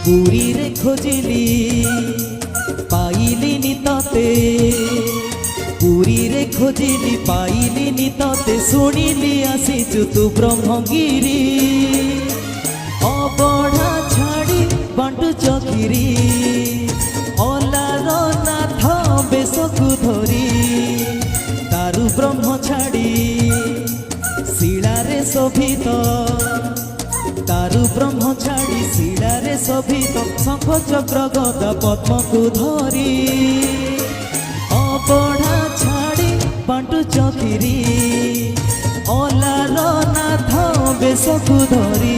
पुरी रे खोजिली पाइलिनी तते पुरी रे खोजिली पाइलिनी तते शुणिली आसीचु तू ब्रह्मगिरी अबढ़ा छाड़ी बांटु चकिरी अलार नाथ बेशकु धरी तारु ब्रह्म छाड़ी शिलारे शोभित तारु ब्रह्म छाड़ी शिलारे शोभित शंख चक्र गदा पद्म को धरी अबढ़ा छाड़ी बांटु चकिरी अलार नाथ बेशकु धरी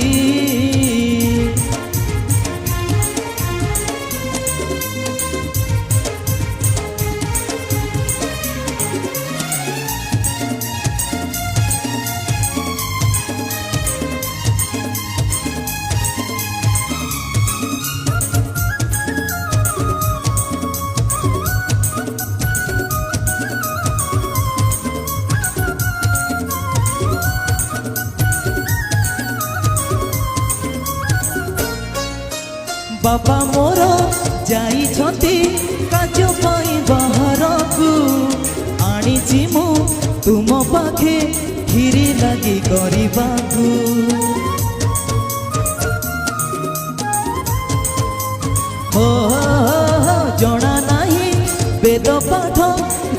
बाबा मोर जाइछंती काजो पाई बाहर को आनीची मु तुम पाखे खीरी लगी करबाकू हो जना नहीं वेद पाठ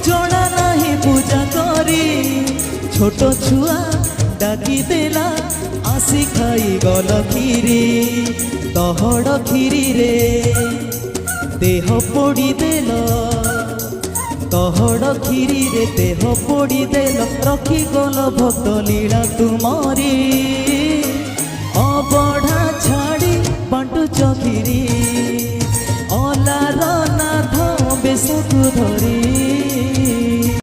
जना नहीं पूजा करी छोट छुआ डाकी देला आसी खाई गल खीरी तहड़ खीरी रे देह पोड़ी देल तहड़ खीरी रे देह पोड़ी देल रखी गल भक्त लीला तुमरी अबढ़ा छाड़ी बांटु चकिरी अलार नाथ बेशकु धरी